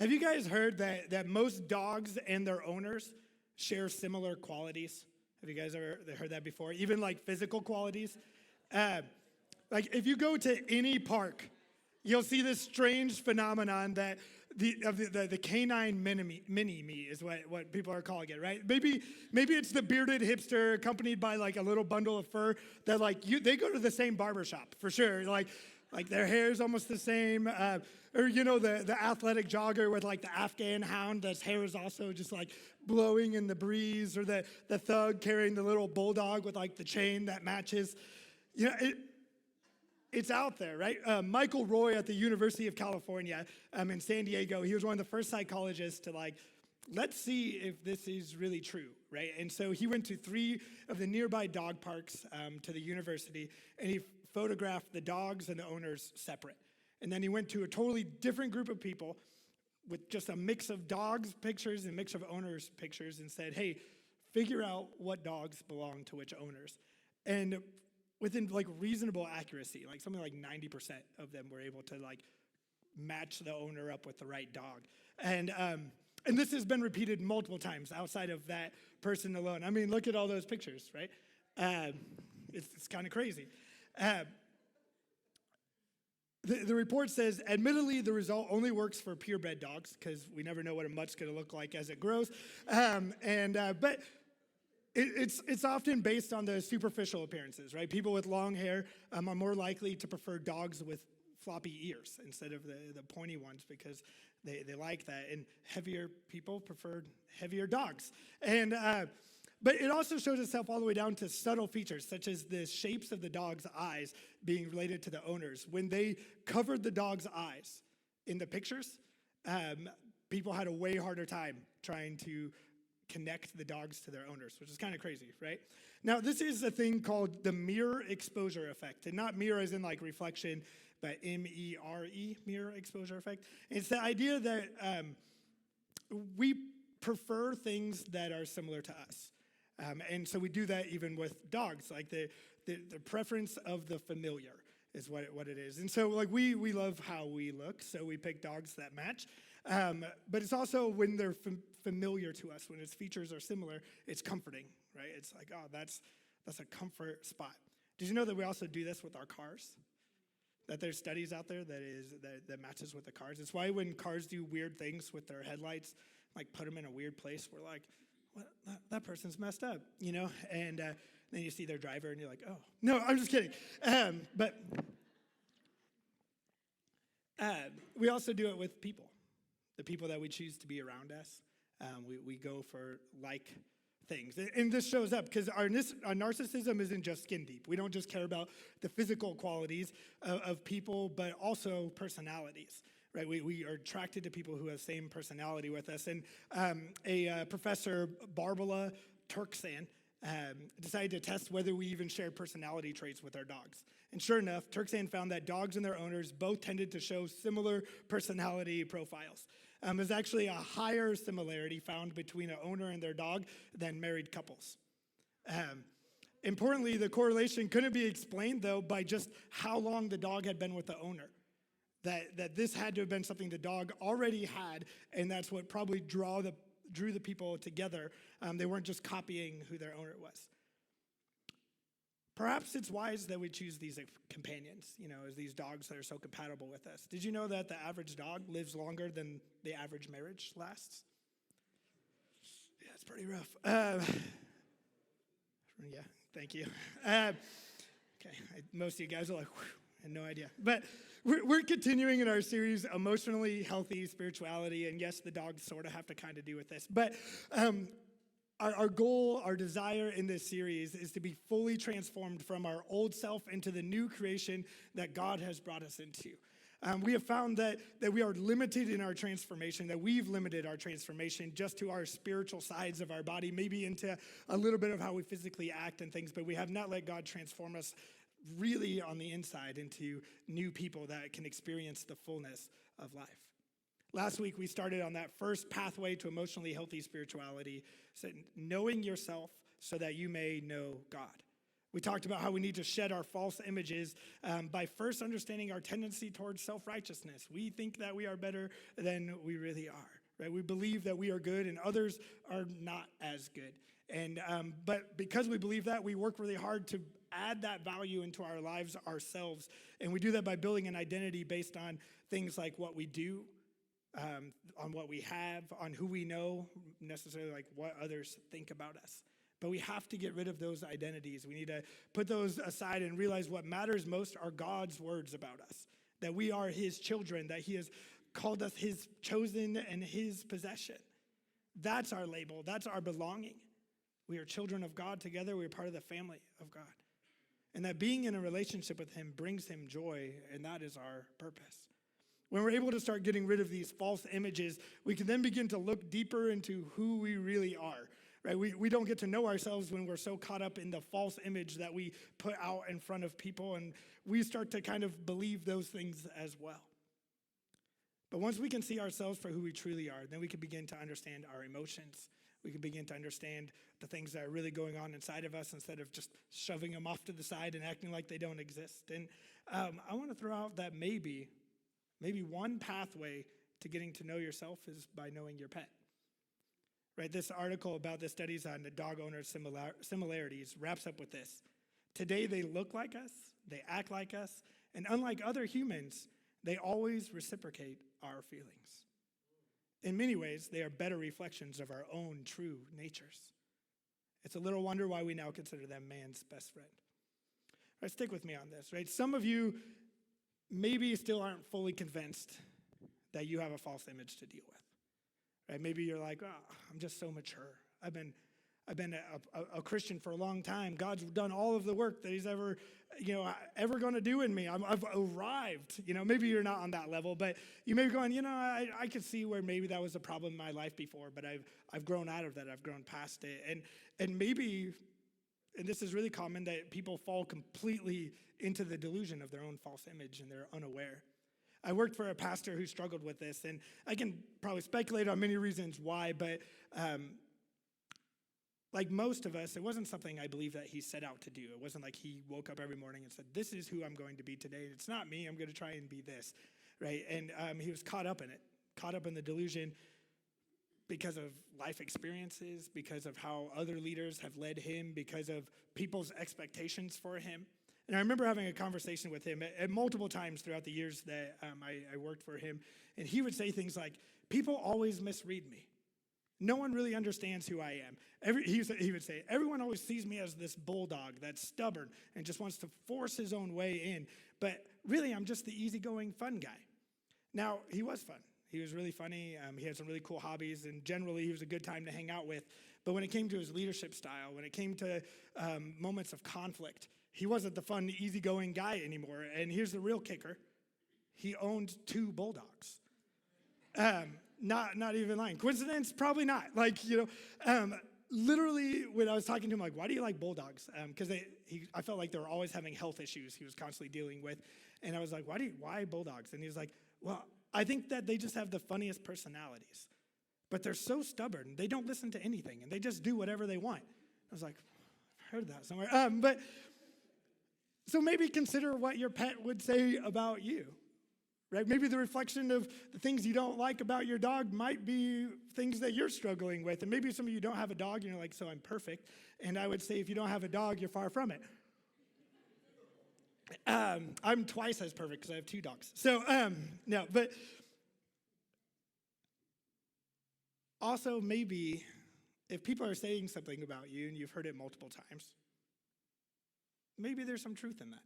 Have you guys heard that most dogs and their owners share similar qualities? Have you guys ever heard that before? Even like physical qualities? Like if you go to any park, you'll see this strange phenomenon that the canine mini-me is what people are calling it, right? Maybe it's the bearded hipster accompanied by like a little bundle of fur that they go to the same barbershop for sure. Like their hair is almost the same. Or the athletic jogger with like the Afghan hound, that's hair is also just like blowing in the breeze, or the thug carrying the little bulldog with like the chain that matches. It's out there, right? Michael Roy at the University of California in San Diego, he was one of the first psychologists to let's see if this is really true, right? And so he went to 3 of the nearby dog parks to the university, and he photographed the dogs and the owners separate. And then he went to a totally different group of people with just a mix of dogs pictures and a mix of owners pictures, and said, hey, figure out what dogs belong to which owners. And within reasonable accuracy, something like 90% of them were able to match the owner up with the right dog. And this has been repeated multiple times outside of that person alone. I mean, look at all those pictures, right? It's kind of crazy. The report says, admittedly, the result only works for purebred dogs because we never know what a mutt's going to look like as it grows. But it's often based on the superficial appearances, right? People with long hair are more likely to prefer dogs with floppy ears instead of the pointy ones because they like that. And heavier people prefer heavier dogs. But it also shows itself all the way down to subtle features, such as the shapes of the dog's eyes being related to the owners. When they covered the dog's eyes in the pictures, people had a way harder time trying to connect the dogs to their owners, which is kind of crazy, right? Now, this is a thing called the mirror exposure effect, and not mirror as in reflection, but M-E-R-E, mirror exposure effect. And it's the idea that we prefer things that are similar to us. And so we do that even with dogs, like the preference of the familiar is what it is. And so we love how we look, so we pick dogs that match. But it's also when they're familiar to us, when its features are similar, it's comforting, right? It's like, oh, that's a comfort spot. Did you know that we also do this with our cars? That there's studies out there that matches with the cars. It's why when cars do weird things with their headlights, put them in a weird place, we're like, what? That person's messed up, And then you see their driver and you're like, oh, no, I'm just kidding. But we also do it with people, the people that we choose to be around us. We go for things. And this shows up because our narcissism isn't just skin deep. We don't just care about the physical qualities of people, but also personalities. Right, we are attracted to people who have the same personality with us. And a professor, Barbara Turksan, decided to test whether we even share personality traits with our dogs. And sure enough, Turksan found that dogs and their owners both tended to show similar personality profiles. There's actually a higher similarity found between an owner and their dog than married couples. Importantly, the correlation couldn't be explained, though, by just how long the dog had been with the owner. That this had to have been something the dog already had, and that's what probably drew the people together. They weren't just copying who their owner was. Perhaps it's wise that we choose these companions, as these dogs that are so compatible with us. Did you know that the average dog lives longer than the average marriage lasts? Yeah, it's pretty rough. Yeah, thank you. Okay, most of you guys are like, whew. I had no idea. But we're continuing in our series, Emotionally Healthy Spirituality. And yes, the dogs sort of have to kind of do with this. But our goal, our desire in this series is to be fully transformed from our old self into the new creation that God has brought us into. We have found that we are limited in our transformation, that we've limited our transformation just to our spiritual sides of our body, maybe into a little bit of how we physically act and things, but we have not let God transform us really on the inside into new people that can experience the fullness of life. Last week, we started on that first pathway to emotionally healthy spirituality, knowing yourself so that you may know God. We talked about how we need to shed our false images by first understanding our tendency towards self-righteousness. We think that we are better than we really are, right? We believe that we are good and others are not as good. And but because we believe that, we work really hard to add that value into our lives ourselves. And we do that by building an identity based on things like what we do, on what we have, on who we know, necessarily like what others think about us. But we have to get rid of those identities. We need to put those aside and realize what matters most are God's words about us, that we are his children, that he has called us his chosen and his possession. That's our label. That's our belonging. We are children of God together. We are part of the family of God. And that being in a relationship with him brings him joy, and that is our purpose. When we're able to start getting rid of these false images, we can then begin to look deeper into who we really are. Right? We don't get to know ourselves when we're so caught up in the false image that we put out in front of people, and we start to kind of believe those things as well. But once we can see ourselves for who we truly are, then we can begin to understand our emotions. We can begin to understand the things that are really going on inside of us instead of just shoving them off to the side and acting like they don't exist. And I want to throw out that maybe one pathway to getting to know yourself is by knowing your pet. Right, this article about the studies on the dog owner similarities wraps up with this. Today they look like us, they act like us, and unlike other humans, they always reciprocate our feelings. In many ways, they are better reflections of our own true natures. It's a little wonder why we now consider them man's best friend. All right, stick with me on this, right? Some of you maybe still aren't fully convinced that you have a false image to deal with. Right? Maybe you're like, oh, I'm just so mature. I've been a Christian for a long time. God's done all of the work that he's ever going to do in me. I've arrived. Maybe you're not on that level, but you may be going, I could see where maybe that was a problem in my life before, but I've grown out of that. I've grown past it. And maybe, and this is really common, that people fall completely into the delusion of their own false image and they're unaware. I worked for a pastor who struggled with this, and I can probably speculate on many reasons why, but like most of us, it wasn't something I believe that he set out to do. It wasn't like he woke up every morning and said, this is who I'm going to be today. It's not me. I'm going to try and be this, right? And he was caught up in it, caught up in the delusion because of life experiences, because of how other leaders have led him, because of people's expectations for him. And I remember having a conversation with him at multiple times throughout the years that I worked for him. And he would say things like, people always misread me. No one really understands who I am. He would say, everyone always sees me as this bulldog that's stubborn and just wants to force his own way in. But really, I'm just the easygoing, fun guy. Now, he was fun. He was really funny. He had some really cool hobbies. And generally, he was a good time to hang out with. But when it came to his leadership style, when it came to moments of conflict, he wasn't the fun, easygoing guy anymore. And here's the real kicker. He owned 2 bulldogs. Not even lying. Coincidence? Probably not. Literally, when I was talking to him, why do you like bulldogs? Because I felt like they were always having health issues he was constantly dealing with. And I was like, why bulldogs? And he was like, well, I think that they just have the funniest personalities. But they're so stubborn. They don't listen to anything. And they just do whatever they want. I was like, I've heard that somewhere. So maybe consider what your pet would say about you, right? Maybe the reflection of the things you don't like about your dog might be things that you're struggling with. And maybe some of you don't have a dog, and you're like, so I'm perfect. And I would say if you don't have a dog, you're far from it. I'm twice as perfect because I have 2 dogs. So, no, but also maybe if people are saying something about you and you've heard it multiple times, maybe there's some truth in that,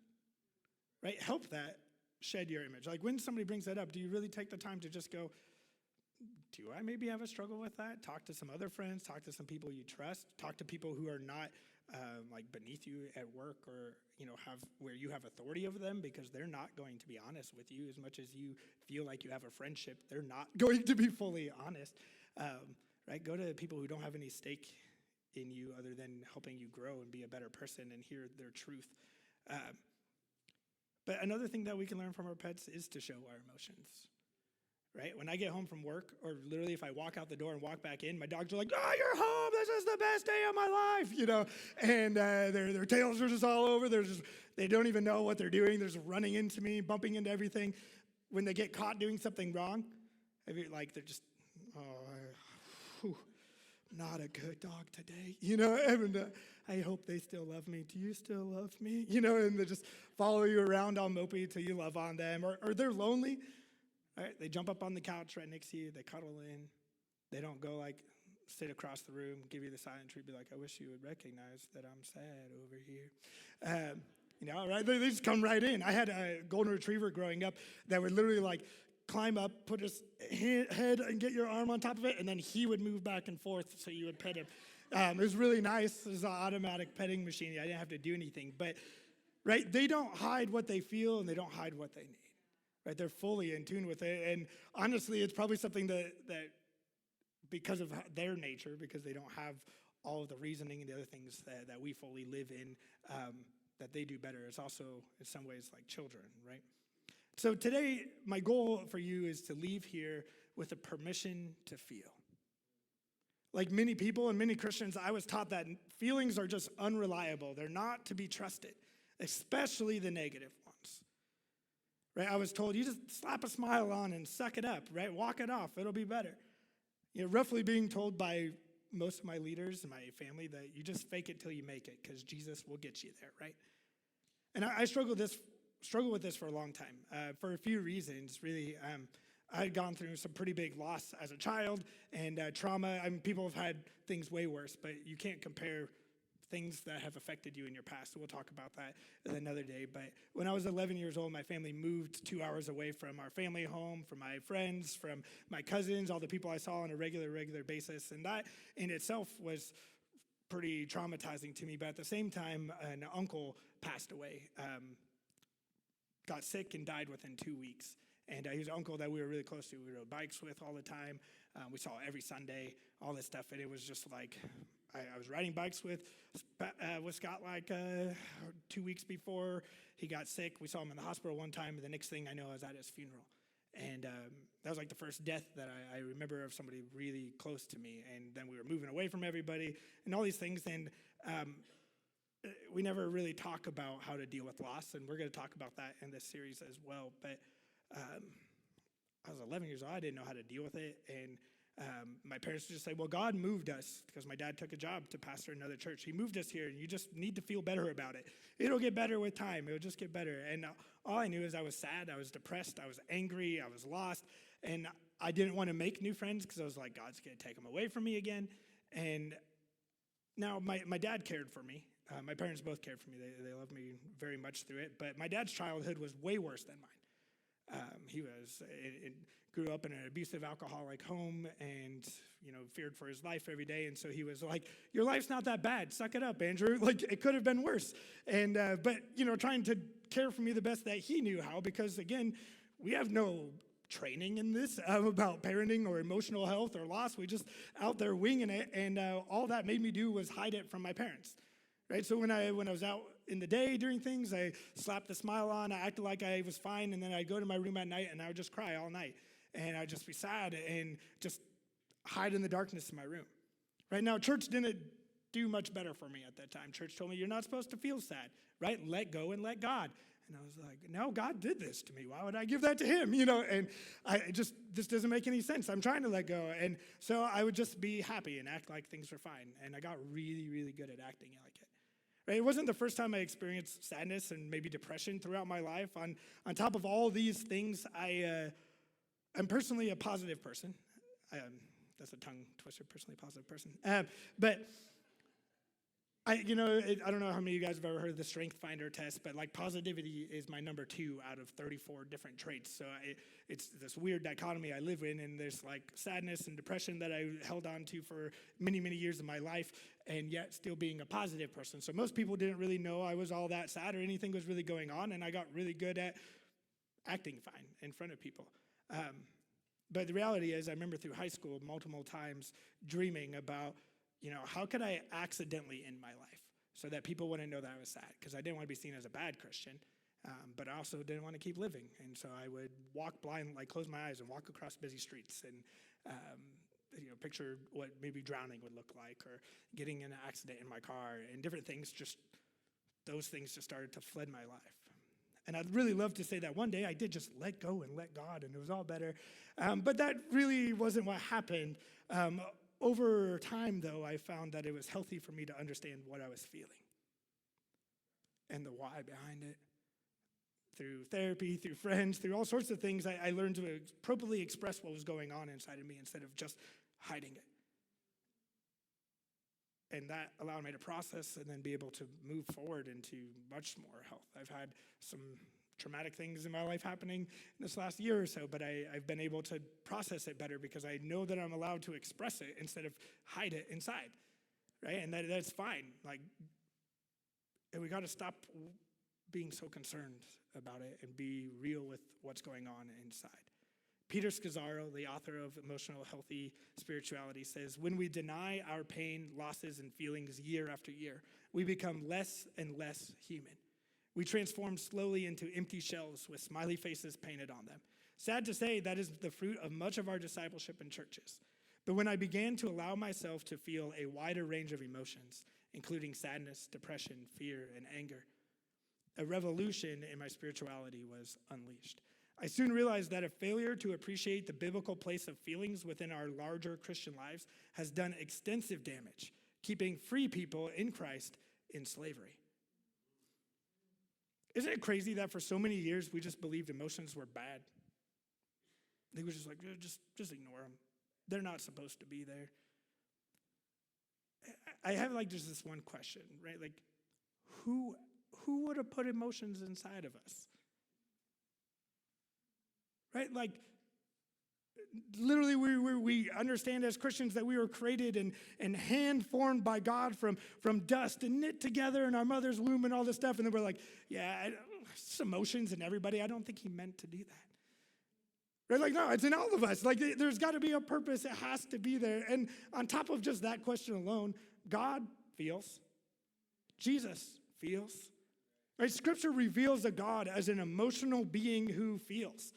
right? Help that shed your image. Like when somebody brings that up, do you really take the time to just go, do I maybe have a struggle with that? Talk to some other friends, talk to some people you trust, talk to people who are not beneath you at work or, have where you have authority over them, because they're not going to be honest with you as much as you feel like you have a friendship. They're not going to be fully honest, right? Go to people who don't have any stake in you other than helping you grow and be a better person and hear their truth. But another thing that we can learn from our pets is to show our emotions, right? When I get home from work, or literally if I walk out the door and walk back in, my dogs are like, "Oh, you're home. This is the best day of my life," and their tails are just all over. They don't even know what they're doing. They're just running into me, bumping into everything. When they get caught doing something wrong, they're just, not a good dog today, and I hope they still love me. Do you still love me? And they just follow you around all mopey till you love on them, or they're lonely. Right? They jump up on the couch right next to you. They cuddle in. They don't go sit across the room, give you the silent treatment, be like, "I wish you would recognize that I'm sad over here." Right? They just come right in. I had a golden retriever growing up that would literally climb up, put his head and get your arm on top of it, and then he would move back and forth so you would pet him. It was really nice. It was an automatic petting machine. I didn't have to do anything. But, right, they don't hide what they feel and they don't hide what they need. Right? They're fully in tune with it. And honestly, it's probably something that because of their nature, because they don't have all of the reasoning and the other things that we fully live in, that they do better. It's also, in some ways, like children, right? So today, my goal for you is to leave here with a permission to feel. Like many people and many Christians, I was taught that feelings are just unreliable. They're not to be trusted, especially the negative ones. Right? I was told, you just slap a smile on and suck it up, right? Walk it off. It'll be better. Roughly being told by most of my leaders and my family that you just fake it till you make it because Jesus will get you there, right? And I struggle with this for a long time for a few reasons, really. I had gone through some pretty big loss as a child and trauma. People have had things way worse, but you can't compare things that have affected you in your past. So we'll talk about that another day. But when I was 11 years old, my family moved 2 hours away from our family home, from my friends, from my cousins, all the people I saw on a regular basis. And that in itself was pretty traumatizing to me. But at the same time, an uncle passed away, got sick and died within 2 weeks. And he was an uncle that we were really close to. We rode bikes with all the time. We saw every Sunday, all this stuff. And it was just like, I was riding bikes with Scott 2 weeks before he got sick. We saw him in the hospital one time. And the next thing I know, I was at his funeral. And that was the first death that I remember of somebody really close to me. And then we were moving away from everybody and all these things. And we never really talk about how to deal with loss. And we're going to talk about that in this series as well. But I was 11 years old. I didn't know how to deal with it. And my parents would just say, well, God moved us because my dad took a job to pastor another church. He moved us here, and you just need to feel better about it. It'll get better with time. It'll just get better. And all I knew is I was sad. I was depressed. I was angry. I was lost. And I didn't want to make new friends because I was like, God's going to take them away from me again. And now my dad cared for me. My parents both cared for me. They loved me very much through it. But my dad's childhood was way worse than mine. He grew up in an abusive alcoholic home and, feared for his life every day. And so he was like, your life's not that bad. Suck it up, Andrew. It could have been worse. And, but trying to care for me the best that he knew how, because again, we have no training in this about parenting or emotional health or loss. We just out there winging it. And all that made me do was hide it from my parents. Right? So when I was out in the day doing things, I slapped a smile on, I acted like I was fine, and then I'd go to my room at night and I would just cry all night. And I'd just be sad and just hide in the darkness in my room. Right? Now, church didn't do much better for me at that time. Church told me, you're not supposed to feel sad, right? Let go and let God. And I was like, no, God did this to me. Why would I give that to him? And this doesn't make any sense. I'm trying to let go. And so I would just be happy and act like things were fine. And I got really, really good at acting like it. Right? It wasn't the first time I experienced sadness and maybe depression throughout my life. On top of all these things, I'm personally a positive person. That's a tongue twister, personally positive person. But I don't know how many of you guys have ever heard of the Strength Finder test, but positivity is my number 2 out of 34 different traits. So it's this weird dichotomy I live in, and there's sadness and depression that I held on to for many, many years of my life, and yet still being a positive person. So most people didn't really know I was all that sad or anything was really going on, and I got really good at acting fine in front of people. But the reality is I remember through high school multiple times dreaming about how could I accidentally end my life so that people wouldn't know that I was sad? Because I didn't want to be seen as a bad Christian. But I also didn't want to keep living. And so I would walk blind, like close my eyes and walk across busy streets and picture what maybe drowning would look like, or getting in an accident in my car, and different things. Those things just started to flood my life. And I'd really love to say that one day I did just let go and let God, and it was all better. But that really wasn't what happened. Over time, though, I found that it was healthy for me to understand what I was feeling and the why behind it. Through therapy, through friends, through all sorts of things, I learned to appropriately express what was going on inside of me instead of just hiding it. And that allowed me to process and then be able to move forward into much more health. I've had some traumatic things in my life happening in this last year or so, but I've been able to process it better because I know that I'm allowed to express it instead of hide it inside, right? And that's fine. And we got to stop being so concerned about it and be real with what's going on inside. Peter Scazzaro, the author of Emotional Healthy Spirituality, says, when we deny our pain, losses, and feelings year after year, we become less and less human. We transform slowly into empty shells with smiley faces painted on them. Sad to say, that is the fruit of much of our discipleship in churches. But when I began to allow myself to feel a wider range of emotions, including sadness, depression, fear, and anger, a revolution in my spirituality was unleashed. I soon realized that a failure to appreciate the biblical place of feelings within our larger Christian lives has done extensive damage, keeping free people in Christ in slavery. Isn't it crazy that for so many years we just believed emotions were bad? They were just like, just ignore them. They're not supposed to be there. I have just this one question, right? Who would have put emotions inside of us? Right? Literally, we understand as Christians that we were created and hand-formed by God from dust and knit together in our mother's womb and all this stuff. And then we're like, yeah, it's emotions in everybody. I don't think he meant to do that. Right? No, it's in all of us. There's got to be a purpose. It has to be there. And on top of just that question alone, God feels. Jesus feels. Right? Scripture reveals a God as an emotional being who feels.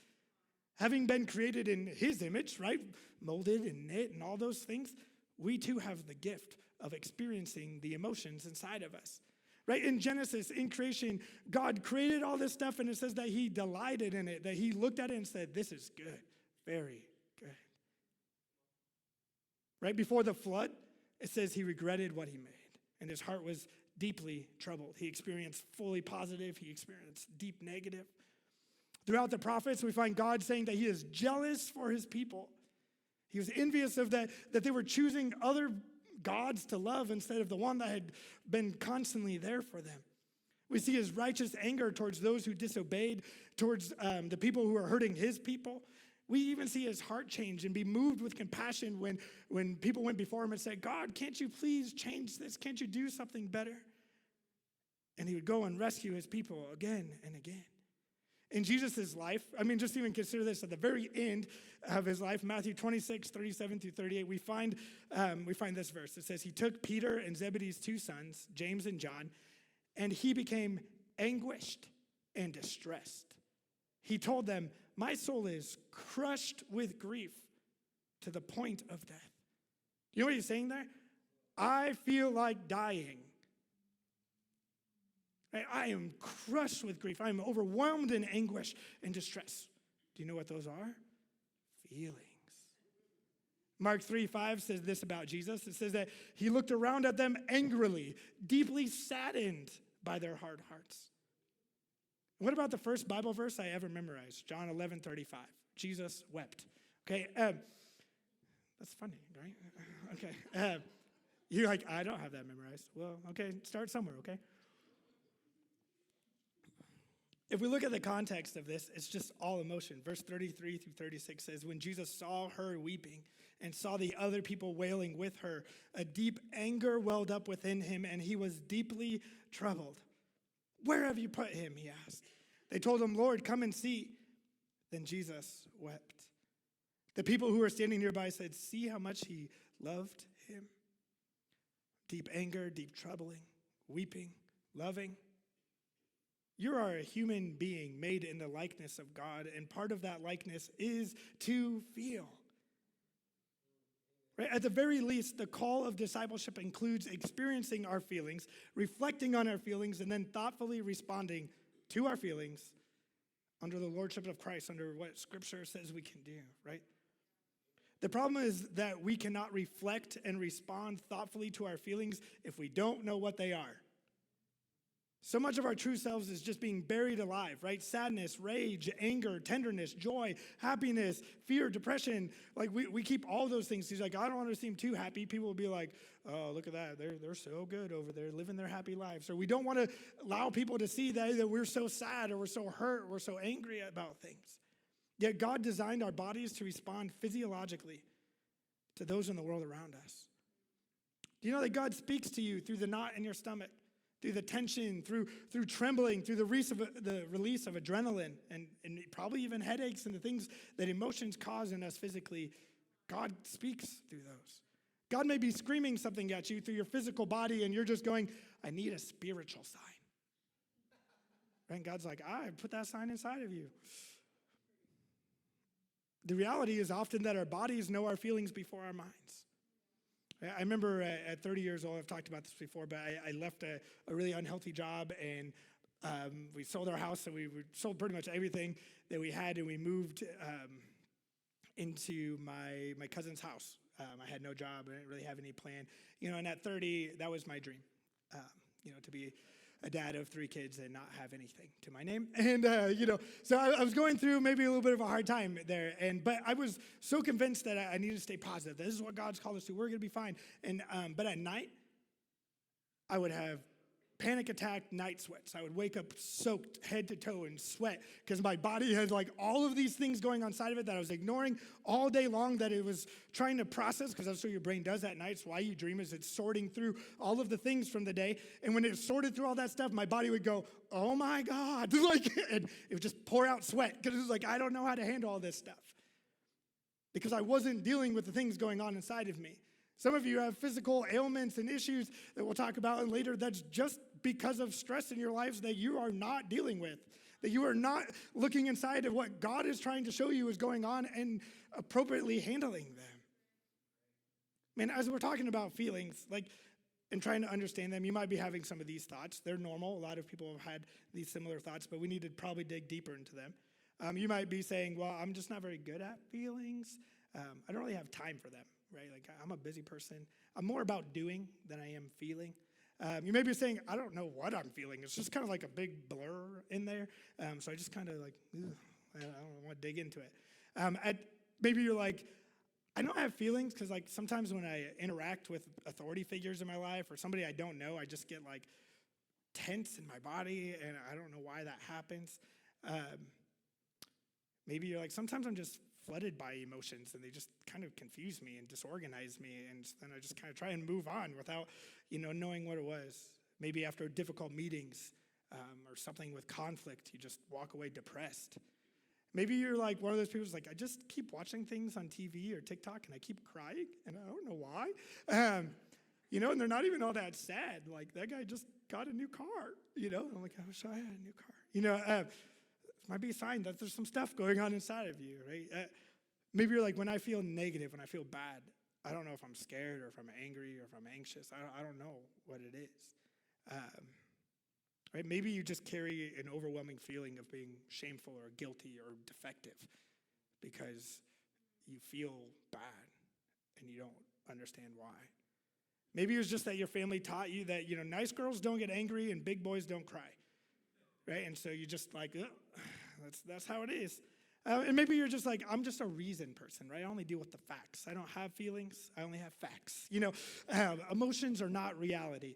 Having been created in his image, right? Molded and knit and all those things, we too have the gift of experiencing the emotions inside of us. Right? In Genesis, in creation, God created all this stuff, and it says that he delighted in it, that he looked at it and said, this is good, very good. Right before the flood, it says he regretted what he made, and his heart was deeply troubled. He experienced fully positive, he experienced deep negative. Throughout the prophets, we find God saying that he is jealous for his people. He was envious of that they were choosing other gods to love instead of the one that had been constantly there for them. We see his righteous anger towards those who disobeyed, towards the people who are hurting his people. We even see his heart change and be moved with compassion when people went before him and said, God, can't you please change this? Can't you do something better? And he would go and rescue his people again and again. In Jesus' life, just even consider this, at the very end of his life, Matthew 26, 37 through 38, we find this verse. It says, he took Peter and Zebedee's two sons, James and John, and he became anguished and distressed. He told them, my soul is crushed with grief to the point of death. You know what he's saying there? I feel like dying. I am crushed with grief. I am overwhelmed in anguish and distress. Do you know what those are? Feelings. Mark 3:5 says this about Jesus. It says that he looked around at them angrily, deeply saddened by their hard hearts. What about the first Bible verse I ever memorized? John 11:35. Jesus wept. Okay, that's funny, right? Okay. You're like, I don't have that memorized. Well, okay, start somewhere, okay? If we look at the context of this, it's just all emotion. Verse 33 through 36 says, when Jesus saw her weeping and saw the other people wailing with her, a deep anger welled up within him, and he was deeply troubled. Where have you put him? He asked. They told him, Lord, come and see. Then Jesus wept. The people who were standing nearby said, see how much he loved him. Deep anger, deep troubling, weeping, loving. You are a human being made in the likeness of God, and part of that likeness is to feel. Right? At the very least, the call of discipleship includes experiencing our feelings, reflecting on our feelings, and then thoughtfully responding to our feelings under the lordship of Christ, under what Scripture says we can do, right? The problem is that we cannot reflect and respond thoughtfully to our feelings if we don't know what they are. So much of our true selves is just being buried alive, right? Sadness, rage, anger, tenderness, joy, happiness, fear, depression. Like we keep all those things. He's like, I don't want to seem too happy. People will be like, oh, look at that. They're so good over there living their happy lives. Or we don't want to allow people to see that we're so sad or we're so hurt, we're so angry about things. Yet God designed our bodies to respond physiologically to those in the world around us. Do you know that God speaks to you through the knot in your stomach? Through the tension, through trembling, through the release of adrenaline, and probably even headaches and the things that emotions cause in us physically, God speaks through those. God may be screaming something at you through your physical body, and you're just going, I need a spiritual sign. And God's like, I put that sign inside of you. The reality is often that our bodies know our feelings before our minds. I remember at 30 years old, I've talked about this before, but I left a really unhealthy job, and we sold our house, and we sold pretty much everything that we had, and we moved into my cousin's house. I had no job. I didn't really have any plan. And at 30, that was my dream, to be a dad of 3 kids and not have anything to my name. And, so I was going through maybe a little bit of a hard time there. But I was so convinced that I needed to stay positive. This is what God's called us to. We're going to be fine. And, but at night, I would have panic attack night sweats. I would wake up soaked head to toe in sweat because my body had like all of these things going on inside of it that I was ignoring all day long, that it was trying to process, because that's what your brain does at night. It's why you dream, is it's sorting through all of the things from the day. And when it sorted through all that stuff, my body would go, oh my God. And it would just pour out sweat because it was like, I don't know how to handle all this stuff because I wasn't dealing with the things going on inside of me. Some of you have physical ailments and issues that we'll talk about later that's just because of stress in your lives that you are not dealing with, that you are not looking inside of what God is trying to show you is going on and appropriately handling them. Man, as we're talking about feelings, and trying to understand them, you might be having some of these thoughts. They're normal. A lot of people have had these similar thoughts, but we need to probably dig deeper into them. You might be saying, well, I'm just not very good at feelings. I don't really have time for them, right? I'm a busy person. I'm more about doing than I am feeling. You may be saying, I don't know what I'm feeling. It's just kind of like a big blur in there. So I just kind of I don't want to dig into it. Maybe you're like, I know I have feelings because sometimes when I interact with authority figures in my life or somebody I don't know, I just get tense in my body, and I don't know why that happens. Maybe you're like, sometimes I'm just flooded by emotions, and they just kind of confuse me and disorganize me, and then I just kind of try and move on without, knowing what it was. Maybe after difficult meetings or something with conflict, you just walk away depressed. Maybe you're like one of those people who's like, I just keep watching things on TV or TikTok, and I keep crying, and I don't know why. And they're not even all that sad. That guy just got a new car, I'm like, I wish I had a new car. It might be a sign that there's some stuff going on inside of you, right? Maybe you're like, when I feel negative, when I feel bad, I don't know if I'm scared or if I'm angry or if I'm anxious. I don't know what it is. Right? Maybe you just carry an overwhelming feeling of being shameful or guilty or defective because you feel bad and you don't understand why. Maybe it was just that your family taught you that, nice girls don't get angry and big boys don't cry, right? And so you just that's how it is. And maybe you're just like, I'm just a reason person, right? I only deal with the facts. I don't have feelings. I only have facts. Emotions are not reality.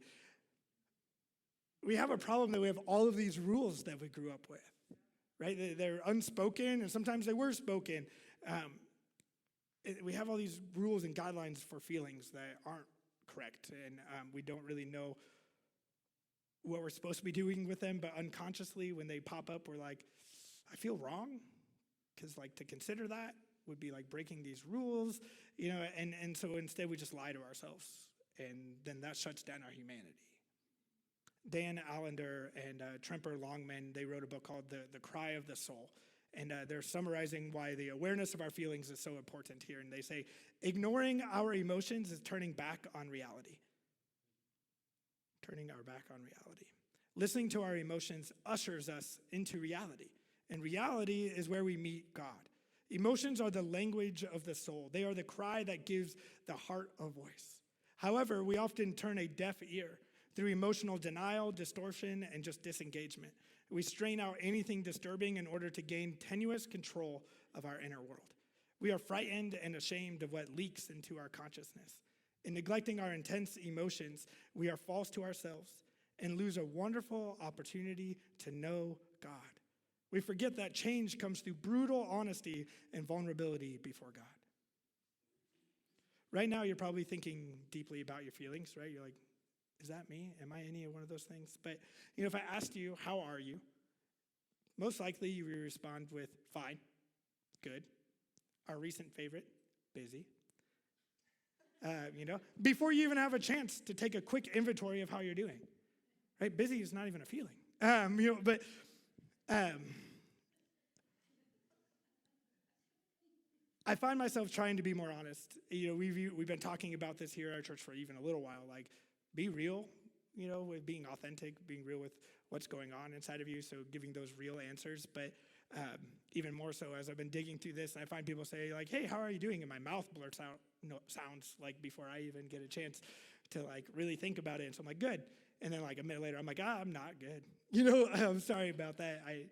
We have a problem that we have all of these rules that we grew up with, right? They're unspoken, and sometimes they were spoken. We have all these rules and guidelines for feelings that aren't correct, and we don't really know what we're supposed to be doing with them, but unconsciously when they pop up, we're like, I feel wrong, because to consider that would be breaking these rules, and so instead we just lie to ourselves, and then that shuts down our humanity. Dan Allender and Tremper Longman, they wrote a book called The Cry of the Soul. And they're summarizing why the awareness of our feelings is so important here. And they say, ignoring our emotions is turning back on reality. Turning our back on reality. Listening to our emotions ushers us into reality. And reality is where we meet God. Emotions are the language of the soul. They are the cry that gives the heart a voice. However, we often turn a deaf ear through emotional denial, distortion, and just disengagement. We strain out anything disturbing in order to gain tenuous control of our inner world. We are frightened and ashamed of what leaks into our consciousness. In neglecting our intense emotions, we are false to ourselves and lose a wonderful opportunity to know God. We forget that change comes through brutal honesty and vulnerability before God. Right now, you're probably thinking deeply about your feelings, right? You're like, is that me? Am I any one of those things? But, if I asked you, how are you? Most likely you would respond with, fine, good. Our recent favorite, busy. Before you even have a chance to take a quick inventory of how you're doing, right? Busy is not even a feeling. I find myself trying to be more honest. We've been talking about this here at our church for even a little while. Like, be real, with being authentic, being real with what's going on inside of you. So giving those real answers. But even more so, as I've been digging through this, I find people say like, "Hey, how are you doing?" And my mouth blurts out sounds like before I even get a chance to like really think about it. And so I'm like, "Good." And then like a minute later, I'm like, "I'm not good." I'm sorry about that. I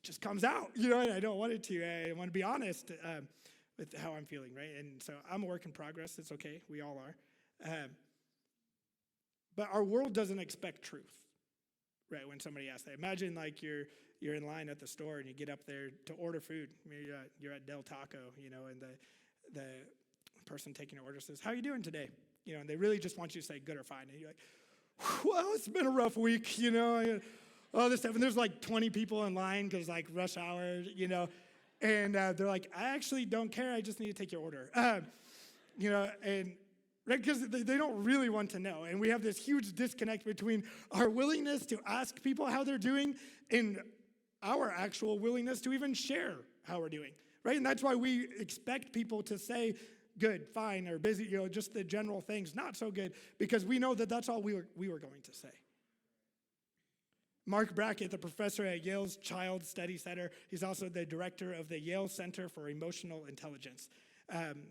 just comes out, and I don't want it to. I want to be honest with how I'm feeling, right? And so I'm a work in progress. It's okay. We all are. But our world doesn't expect truth, right? When somebody asks that. Imagine like you're in line at the store and you get up there to order food. You're at Del Taco, and the person taking your order says, "How are you doing today?" And they really just want you to say good or fine. And you're like, "Well, it's been a rough week, all this stuff." And there's like 20 people in line because like rush hour, and they're like, "I actually don't care. I just need to take your order." And right, because they don't really want to know. And we have this huge disconnect between our willingness to ask people how they're doing and our actual willingness to even share how we're doing, right? And that's why we expect people to say good, fine, or busy, just the general things, not so good, because we know that that's all we were going to say. Mark Brackett, the professor at Yale's Child Study Center, he's also the director of the Yale Center for Emotional Intelligence,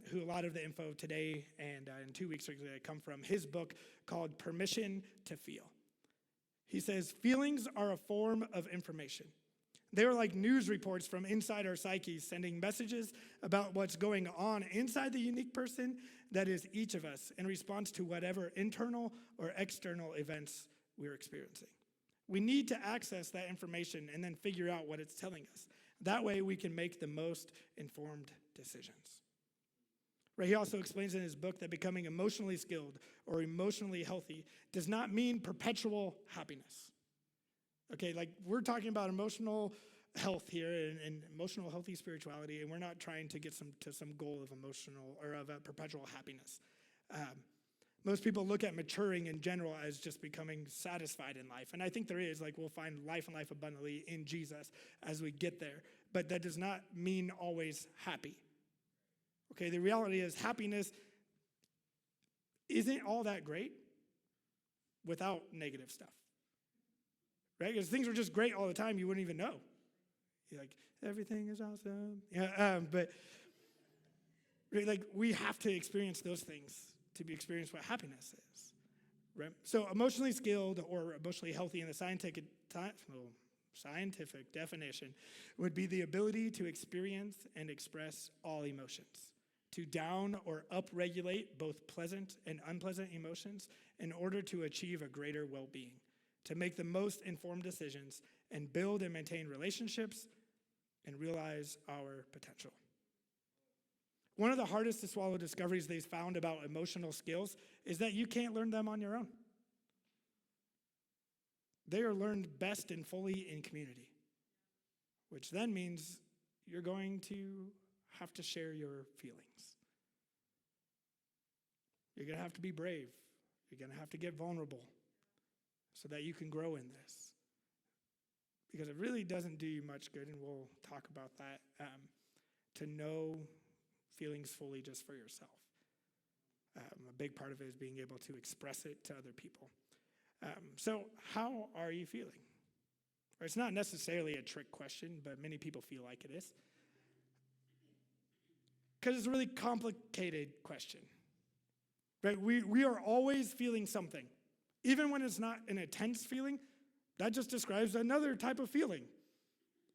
who a lot of the info today and in 2 weeks are going to come from his book called Permission to Feel. He says, feelings are a form of information. They are like news reports from inside our psyches, sending messages about what's going on inside the unique person that is each of us in response to whatever internal or external events we're experiencing. We need to access that information and then figure out what it's telling us. That way we can make the most informed decisions. Right, he also explains in his book that becoming emotionally skilled or emotionally healthy does not mean perpetual happiness. Okay, like we're talking about emotional health here and emotional healthy spirituality, and we're not trying to get to some goal of emotional or of a perpetual happiness. Most people look at maturing in general as just becoming satisfied in life. And I think there is, like we'll find life and life abundantly in Jesus as we get there. But that does not mean always happy. Okay, the reality is happiness isn't all that great without negative stuff. Right? Because things were just great all the time, you wouldn't even know. You're like, everything is awesome. Yeah, but right, like we have to experience those things to experience what happiness is. Right? So emotionally skilled or emotionally healthy in the scientific definition would be the ability to experience and express all emotions, to down or up-regulate both pleasant and unpleasant emotions in order to achieve a greater well-being, to make the most informed decisions and build and maintain relationships and realize our potential. One of the hardest to swallow discoveries they've found about emotional skills is that you can't learn them on your own. They are learned best and fully in community, which then means you're going to have to share your feelings. You're going to have to be brave. You're going to have to get vulnerable. so that you can grow in this. Because it really doesn't do you much good, and we'll talk about that, to know feelings fully just for yourself. A big part of it is being able to express it to other people. So how are you feeling? It's not necessarily a trick question, but many people feel like it is. Because it's a really complicated question. Right? We are always feeling something. Even when it's not an intense feeling, that just describes another type of feeling.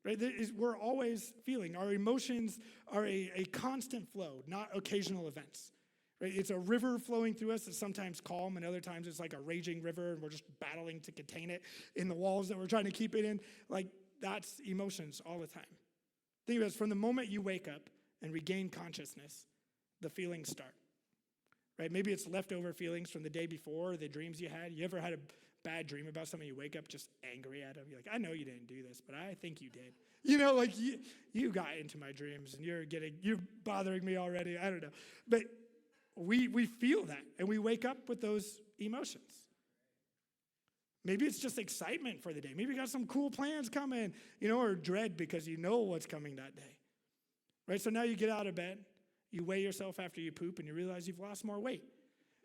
Right? We're always feeling. Our emotions are a constant flow, not occasional events. Right? It's a river flowing through us that's sometimes calm, and other times it's like a raging river, and we're just battling to contain it in the walls that we're trying to keep it in. Like, that's emotions all the time. Think about it, from the moment you wake up and regain consciousness, the feelings start. Right? Maybe it's leftover feelings from the day before, the dreams you had. You ever had a bad dream about something, you wake up just angry at them? You're like, I know you didn't do this, but I think you did. Like you got into my dreams, and you're bothering me already. I don't know. But we feel that, and we wake up with those emotions. Maybe it's just excitement for the day. Maybe you got some cool plans coming, or dread because you know what's coming that day. Right? So now you get out of bed, you weigh yourself after you poop, and you realize you've lost more weight.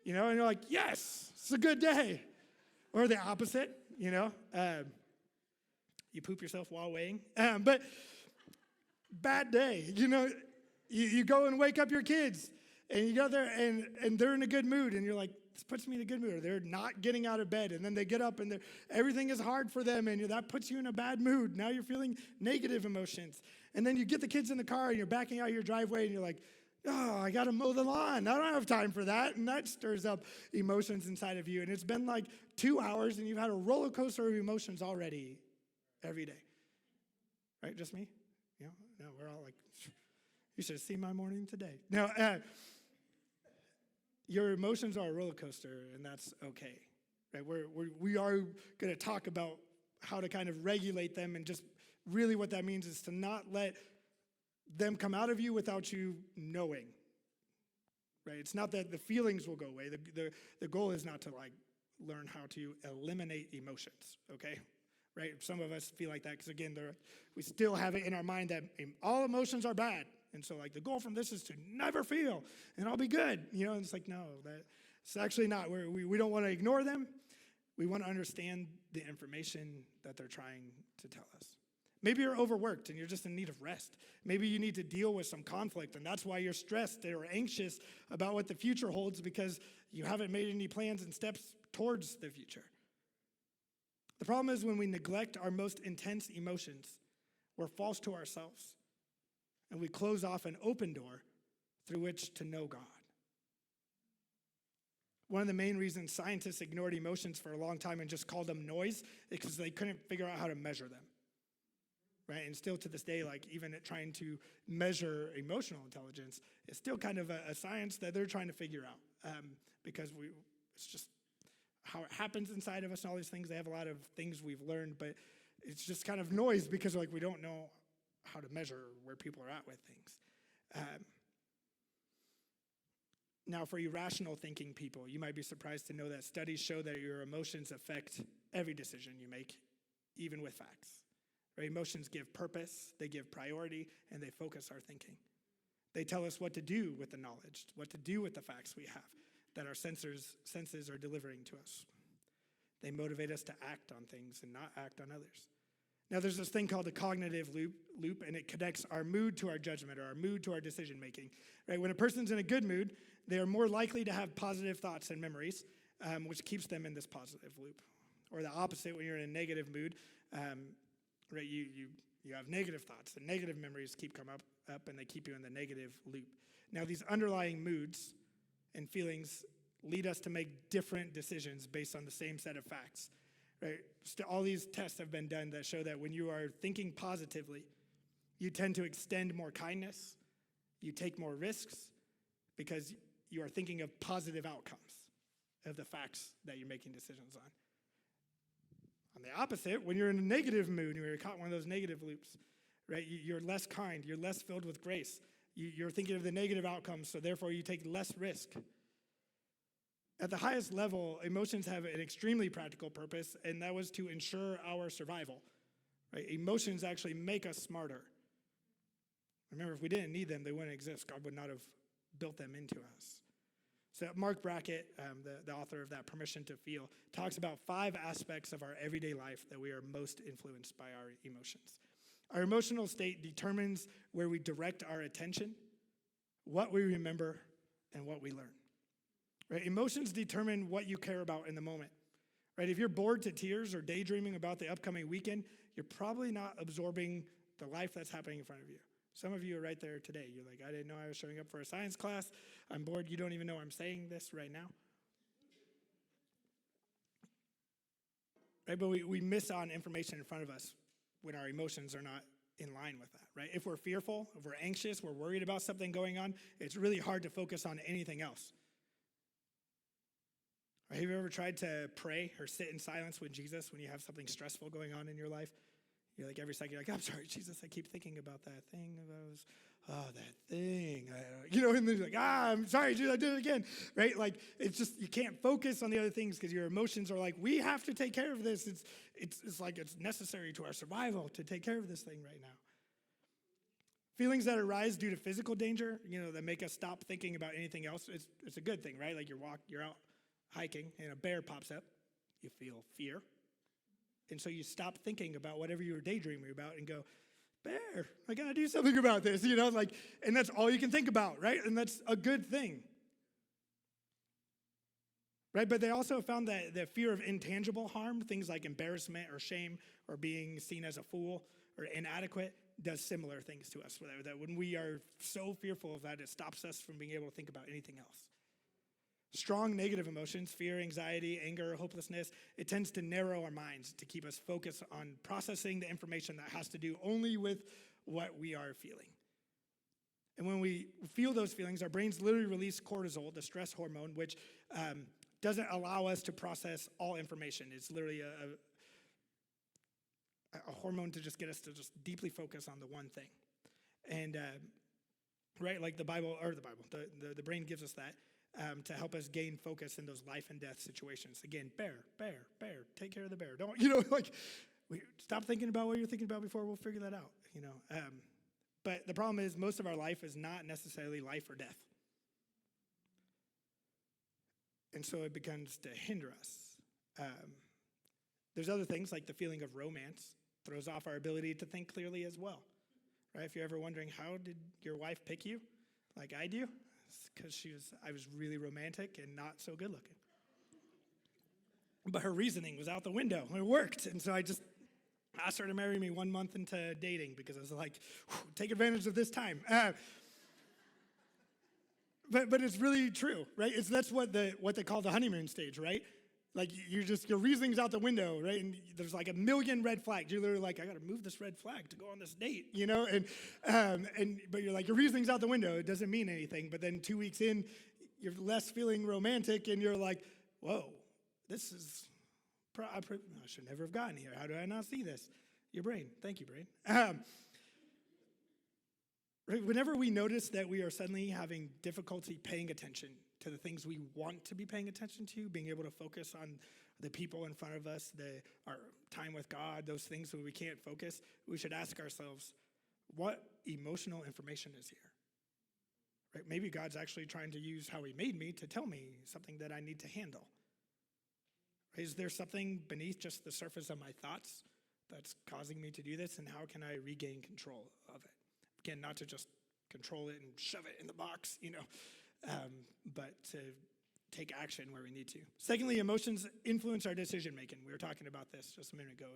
And you're like, yes, it's a good day. Or the opposite, you poop yourself while weighing. But bad day, you go and wake up your kids, and you go there, and they're in a good mood, and you're like, this puts me in a good mood. Or they're not getting out of bed, and then they get up, and everything is hard for them, and that puts you in a bad mood. Now you're feeling negative emotions. And then you get the kids in the car, and you're backing out your driveway, and you're like, oh, I got to mow the lawn. I don't have time for that. And that stirs up emotions inside of you. And it's been like 2 hours, and you've had a roller coaster of emotions already every day. Right? Just me? No, we're all like, you should have seen my morning today. No, your emotions are a roller coaster, and that's okay. Right? We are going to talk about how to kind of regulate them, and just really what that means is to not let them come out of you without you knowing. Right? It's not that the feelings will go away. The goal is not to learn how to eliminate emotions, okay? Right? Some of us feel like that because, again, we still have it in our mind that all emotions are bad. And so the goal from this is to never feel, and I'll be good. And it's like, no, that's actually not. We don't want to ignore them. We want to understand the information that they're trying to tell us. Maybe you're overworked and you're just in need of rest. Maybe you need to deal with some conflict, and that's why you're stressed or anxious about what the future holds, because you haven't made any plans and steps towards the future. The problem is when we neglect our most intense emotions, we're false to ourselves, and we close off an open door through which to know God. One of the main reasons scientists ignored emotions for a long time and just called them noise is because they couldn't figure out how to measure them. Right? And still to this day, even at trying to measure emotional intelligence, it's still kind of a science that they're trying to figure out, because it's just how it happens inside of us and all these things. They have a lot of things we've learned, but it's just kind of noise because we don't know how to measure where people are at with things. Now, for you rational thinking people, you might be surprised to know that studies show that your emotions affect every decision you make, even with facts. Right? Emotions give purpose, they give priority, and they focus our thinking. They tell us what to do with the knowledge, what to do with the facts we have, that our senses are delivering to us. They motivate us to act on things and not act on others. Now, there's this thing called the cognitive loop, and it connects our mood to our judgment, or our mood to our decision making. Right? When a person's in a good mood, they are more likely to have positive thoughts and memories, which keeps them in this positive loop. Or the opposite, when you're in a negative mood, right, you have negative thoughts, and negative memories keep coming up, and they keep you in the negative loop. Now, these underlying moods and feelings lead us to make different decisions based on the same set of facts. Right? All these tests have been done that show that when you are thinking positively, you tend to extend more kindness, you take more risks, because you are thinking of positive outcomes of the facts that you're making decisions on. On the opposite, when you're in a negative mood, when you're caught in one of those negative loops, right, you're less kind, you're less filled with grace. You're thinking of the negative outcomes, so therefore you take less risk. At the highest level, emotions have an extremely practical purpose, and that was to ensure our survival. Right? Emotions actually make us smarter. Remember, if we didn't need them, they wouldn't exist. God would not have built them into us. So Mark Brackett, the author of that Permission to Feel, talks about 5 aspects of our everyday life that we are most influenced by our emotions. Our emotional state determines where we direct our attention, what we remember, and what we learn. Right? Emotions determine what you care about in the moment. Right? If you're bored to tears or daydreaming about the upcoming weekend, you're probably not absorbing the life that's happening in front of you. Some of you are right there today. You're like, I didn't know I was showing up for a science class. I'm bored. You don't even know I'm saying this right now. Right? But we miss on information in front of us when our emotions are not in line with that, right? If we're fearful, if we're anxious, we're worried about something going on, it's really hard to focus on anything else. Right? Have you ever tried to pray or sit in silence with Jesus when you have something stressful going on in your life? You're like, every second, you're like, I'm sorry, Jesus, I keep thinking about that thing. That thing. And then you're like, I'm sorry, Jesus, I did it again, right? Like, it's just, you can't focus on the other things because your emotions are like, we have to take care of this. It's like it's necessary to our survival to take care of this thing right now. Feelings that arise due to physical danger, that make us stop thinking about anything else, it's a good thing, right? Like you're out hiking and a bear pops up, you feel fear. And so you stop thinking about whatever you were daydreaming about and go, bear, I gotta do something about this, and that's all you can think about, right? And that's a good thing. Right? But they also found that the fear of intangible harm, things like embarrassment or shame or being seen as a fool or inadequate, does similar things to us. That when we are so fearful of that, it stops us from being able to think about anything else. Strong negative emotions, fear, anxiety, anger, hopelessness, it tends to narrow our minds to keep us focused on processing the information that has to do only with what we are feeling. And when we feel those feelings, our brains literally release cortisol, the stress hormone, which doesn't allow us to process all information. It's literally a hormone to just get us to just deeply focus on the one thing. And right, like the brain gives us that. To help us gain focus in those life and death situations. Again, bear, take care of the bear. Don't, stop thinking about what you're thinking about before, we'll figure that out, But the problem is most of our life is not necessarily life or death. And so it begins to hinder us. There's other things like the feeling of romance throws off our ability to think clearly as well. Right? If you're ever wondering, how did your wife pick you like I do? Because I was really romantic and not so good looking. But her reasoning was out the window. It worked. And so I asked her to marry me 1 month into dating because I was like, take advantage of this time. But it's really true, right? That's what they call the honeymoon stage, right? Like your reasoning's out the window, right? And there's like a million red flags. You're literally like, I got to move this red flag to go on this date, but you're like, your reasoning's out the window. It doesn't mean anything. But then 2 weeks in, you're less feeling romantic, and you're like, whoa, this is, I should never have gotten here. How do I not see this? Your brain. Thank you, brain. Whenever we notice that we are suddenly having difficulty paying attention to the things we want to be paying attention to, being able to focus on the people in front of us, our time with God, those things where we can't focus, we should ask ourselves, what emotional information is here? Right? Maybe God's actually trying to use how he made me to tell me something that I need to handle. Is there something beneath just the surface of my thoughts that's causing me to do this, and how can I regain control of it? Again, not to just control it and shove it in the box, but to take action where we need to. Secondly, emotions influence our decision making. We were talking about this just a minute ago.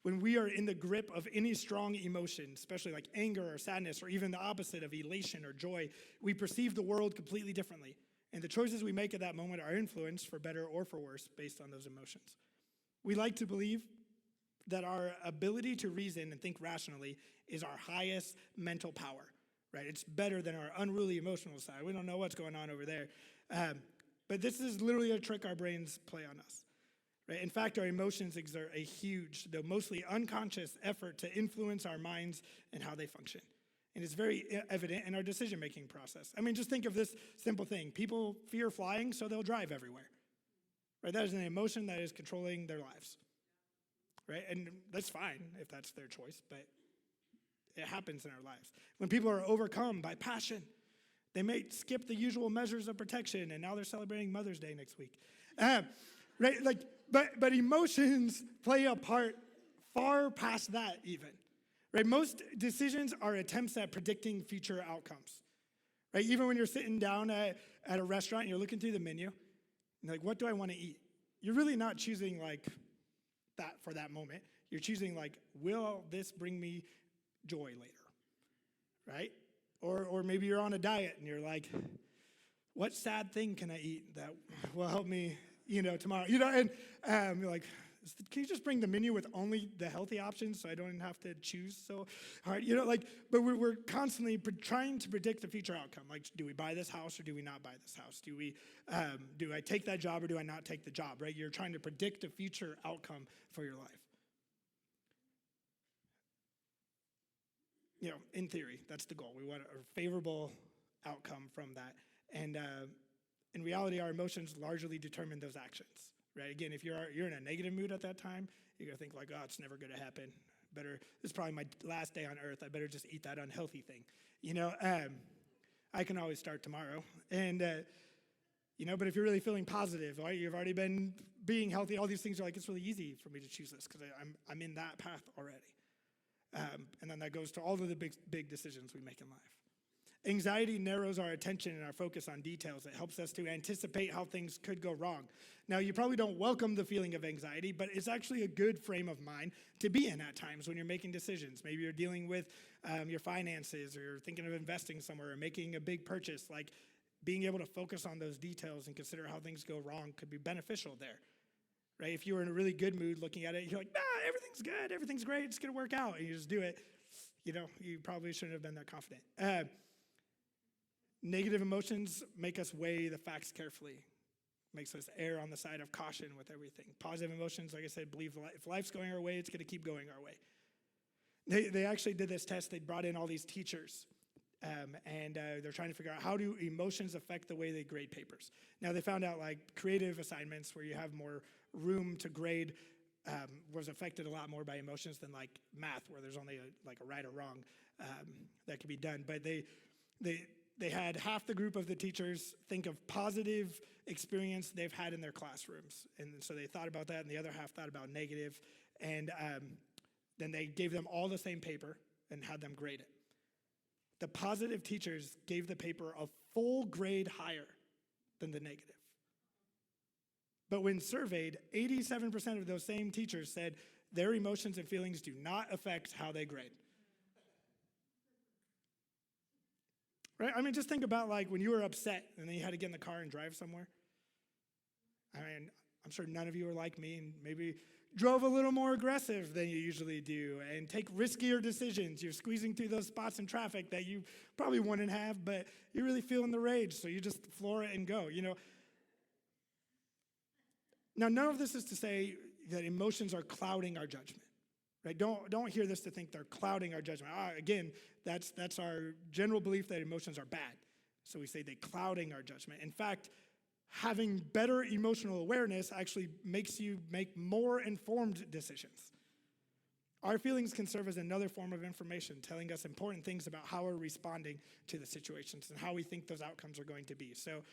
When we are in the grip of any strong emotion, especially like anger or sadness, or even the opposite of elation or joy, we perceive the world completely differently. And the choices we make at that moment are influenced for better or for worse based on those emotions. We like to believe that our ability to reason and think rationally is our highest mental power, right? It's better than our unruly emotional side. We don't know what's going on over there. But this is literally a trick our brains play on us, right? In fact, our emotions exert a huge, though mostly unconscious effort to influence our minds and how they function. And it's very evident in our decision-making process. I mean, just think of this simple thing. People fear flying, so they'll drive everywhere. Right? That is an emotion that is controlling their lives. Right? And that's fine if that's their choice, but it happens in our lives. When people are overcome by passion, they may skip the usual measures of protection, and now they're celebrating Mother's Day next week. Right? Like, but emotions play a part far past that even. Right? Most decisions are attempts at predicting future outcomes. Right? Even when you're sitting down at a restaurant and you're looking through the menu, you're like, what do I want to eat? You're really not choosing like that for that moment. You're choosing like, will this bring me joy later? Right? Or maybe you're on a diet and you're like, what sad thing can I eat that will help me, tomorrow? And you're like, can you just bring the menu with only the healthy options so I don't have to choose so hard? But we're constantly trying to predict the future outcome. Like, do we buy this house or do we not buy this house? Do I take that job or do I not take the job, right? You're trying to predict a future outcome for your life. In theory, that's the goal. We want a favorable outcome from that. And in reality, our emotions largely determine those actions. Right? Again, if you're in a negative mood at that time, you're going to think like, oh, it's never going to happen. This is probably my last day on earth. I better just eat that unhealthy thing. I can always start tomorrow. And, but if you're really feeling positive, right, you've already been being healthy, all these things are like, it's really easy for me to choose this because I'm in that path already. And then that goes to all of the big decisions we make in life. Anxiety narrows our attention and our focus on details. It helps us to anticipate how things could go wrong. Now, you probably don't welcome the feeling of anxiety, but it's actually a good frame of mind to be in at times when you're making decisions. Maybe you're dealing with your finances, or you're thinking of investing somewhere or making a big purchase. Like, being able to focus on those details and consider how things go wrong could be beneficial there. Right? If you were in a really good mood looking at it, you're like, everything's good, everything's great, it's going to work out, and you just do it. You probably shouldn't have been that confident. Negative emotions make us weigh the facts carefully. Makes us err on the side of caution with everything. Positive emotions, like I said, believe if life's going our way, it's going to keep going our way. They actually did this test. They brought in all these teachers, and they're trying to figure out how do emotions affect the way they grade papers. Now, they found out like creative assignments where you have more room to grade was affected a lot more by emotions than like math, where there's only a right or wrong that can be done. But they had half the group of the teachers think of positive experience they've had in their classrooms. And so they thought about that, and the other half thought about negative. And then they gave them all the same paper and had them grade it. The positive teachers gave the paper a full grade higher than the negative. But when surveyed, 87% of those same teachers said their emotions and feelings do not affect how they grade. Right? I mean, just think about like when you were upset and then you had to get in the car and drive somewhere. I mean, I'm sure none of you are like me and maybe drove a little more aggressive than you usually do and take riskier decisions. You're squeezing through those spots in traffic that you probably wouldn't have, but you're really feeling the rage, so you just floor it and go, Now, none of this is to say that emotions are clouding our judgment. Right? Don't hear this to think they're clouding our judgment. Again, that's our general belief that emotions are bad. So we say they're clouding our judgment. In fact, having better emotional awareness actually makes you make more informed decisions. Our feelings can serve as another form of information, telling us important things about how we're responding to the situations and how we think those outcomes are going to be. So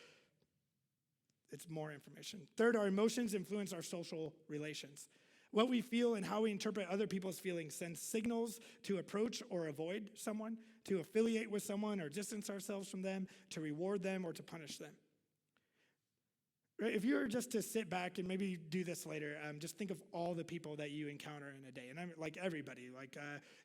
it's more information. Third, our emotions influence our social relations. What we feel and how we interpret other people's feelings sends signals to approach or avoid someone, to affiliate with someone or distance ourselves from them, to reward them or to punish them. Right? If you were just to sit back and maybe do this later, just think of all the people that you encounter in a day. And I'm like everybody, like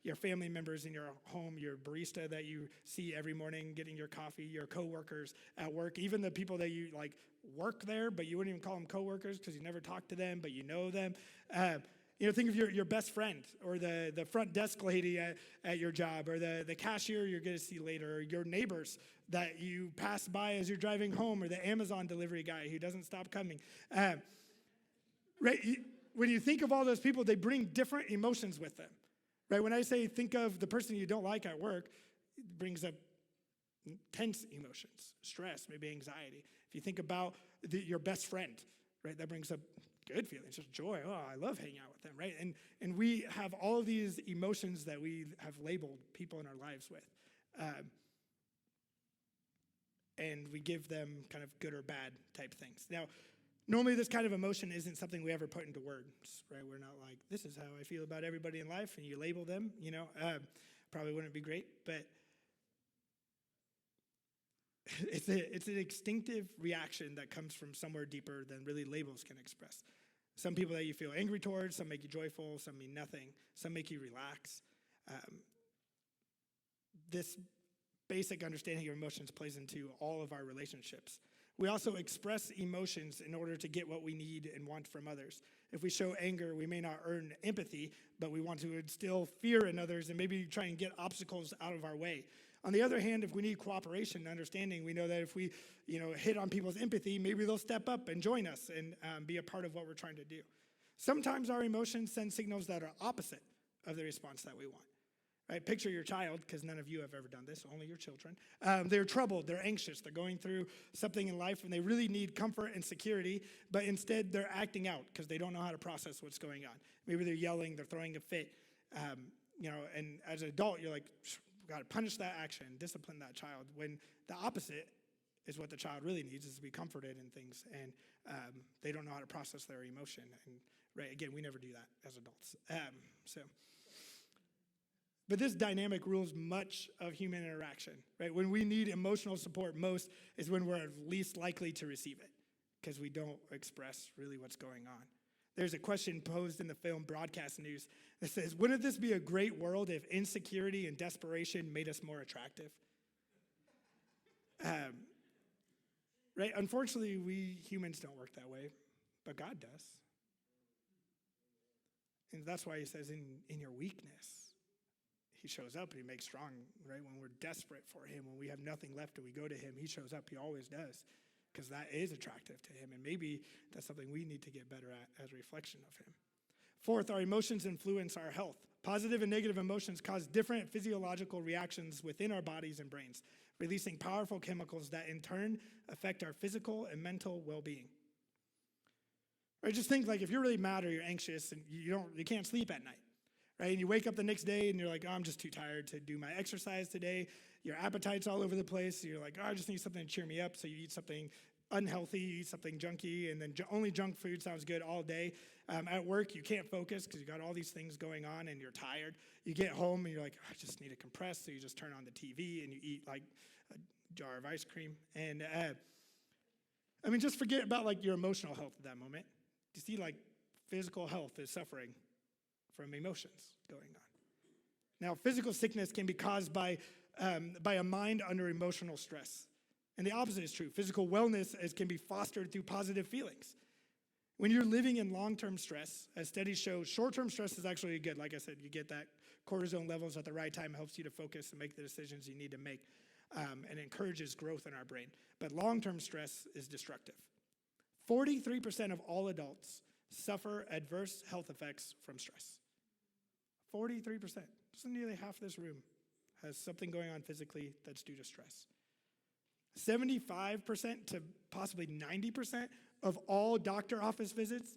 your family members in your home, your barista that you see every morning getting your coffee, your coworkers at work, even the people that you like work there, but you wouldn't even call them coworkers because you never talk to them, but you know them. Think of your best friend or the front desk lady at your job or the cashier you're going to see later or your neighbors that you pass by as you're driving home or the Amazon delivery guy who doesn't stop coming. Right? When you think of all those people, they bring different emotions with them. Right? When I say think of the person you don't like at work, it brings up tense emotions, stress, maybe anxiety. If you think about your best friend, right, that brings up good feelings, just joy. Oh, I love hanging out with them, right? And we have all of these emotions that we have labeled people in our lives with. And we give them kind of good or bad type things. Now, normally this kind of emotion isn't something we ever put into words, right? We're not like, this is how I feel about everybody in life, and you label them, probably wouldn't be great, but it's an instinctive reaction that comes from somewhere deeper than really labels can express. Some people that you feel angry towards, some make you joyful, some mean nothing, some make you relax. This basic understanding of emotions plays into all of our relationships. We also express emotions in order to get what we need and want from others. If we show anger, we may not earn empathy, but we want to instill fear in others and maybe try and get obstacles out of our way. On the other hand, if we need cooperation and understanding, we know that if we hit on people's empathy, maybe they'll step up and join us and be a part of what we're trying to do. Sometimes our emotions send signals that are opposite of the response that we want. Right? Picture your child, because none of you have ever done this, only your children. They're troubled, they're anxious, they're going through something in life, and they really need comfort and security, but instead they're acting out because they don't know how to process what's going on. Maybe they're yelling, they're throwing a fit, and as an adult, you're like, got to punish that action, discipline that child, when the opposite is what the child really needs, is to be comforted in things, and they don't know how to process their emotion. And right, again, we never do that as adults. But this dynamic rules much of human interaction, right? When we need emotional support most is when we're least likely to receive it, because we don't express really what's going on. There's a question posed in the film Broadcast News that says, wouldn't this be a great world if insecurity and desperation made us more attractive? Right? Unfortunately, we humans don't work that way, but God does. And that's why he says, in your weakness, he shows up and he makes strong, right? When we're desperate for him, when we have nothing left and we go to him, he shows up. He always does, because that is attractive to him. And maybe that's something we need to get better at as a reflection of him. Fourth, our emotions influence our health. Positive and negative emotions cause different physiological reactions within our bodies and brains, releasing powerful chemicals that in turn affect our physical and mental well-being. Or just think, like, if you're really mad or you're anxious and you can't sleep at night, right? And you wake up the next day and you're like, oh, I'm just too tired to do my exercise today. Your appetite's all over the place. You're like, oh, I just need something to cheer me up. So you eat something unhealthy, you eat something junky, and then only junk food sounds good all day. At work, you can't focus because you got all these things going on and you're tired. You get home and you're like, I just need a compress. So you just turn on the TV and you eat like a jar of ice cream. And just forget about like your emotional health at that moment. You see, like, physical health is suffering from emotions going on. Now, physical sickness can be caused by a mind under emotional stress. And the opposite is true. Physical wellness can be fostered through positive feelings. When you're living in long-term stress, as studies show, short-term stress is actually good. Like I said, you get that cortisone levels at the right time, helps you to focus and make the decisions you need to make, and encourages growth in our brain. But long-term stress is destructive. 43% of all adults suffer adverse health effects from stress. 43%. Just nearly half this room has something going on physically that's due to stress. 75% to possibly 90% of all doctor office visits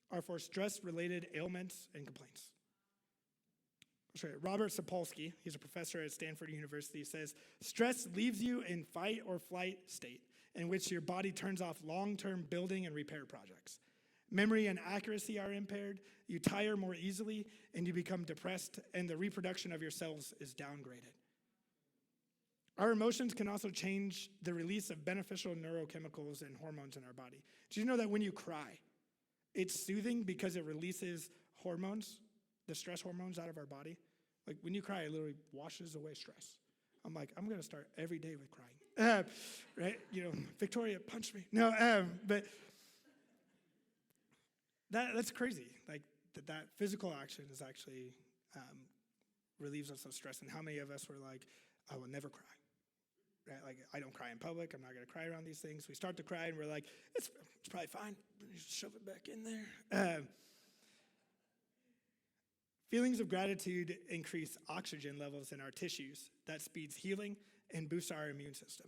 are for stress-related ailments and complaints. Robert Sapolsky, he's a professor at Stanford University, says, stress leaves you in fight or flight state in which your body turns off long-term building and repair projects. Memory and accuracy are impaired, you tire more easily, and you become depressed, and the reproduction of your cells is downgraded. Our emotions can also change the release of beneficial neurochemicals and hormones in our body. Do you know that when you cry, it's soothing because it releases hormones, the stress hormones out of our body? Like when you cry, it literally washes away stress. I'm like, I'm going to start every day with crying. Right? Victoria, punch me. No, but that's crazy. Like that physical action is actually relieves us of stress. And how many of us were like, I will never cry. Right? Like, I don't cry in public. I'm not going to cry around these things. We start to cry and we're like, it's probably fine. Just shove it back in there. Feelings of gratitude increase oxygen levels in our tissues. That speeds healing and boosts our immune system.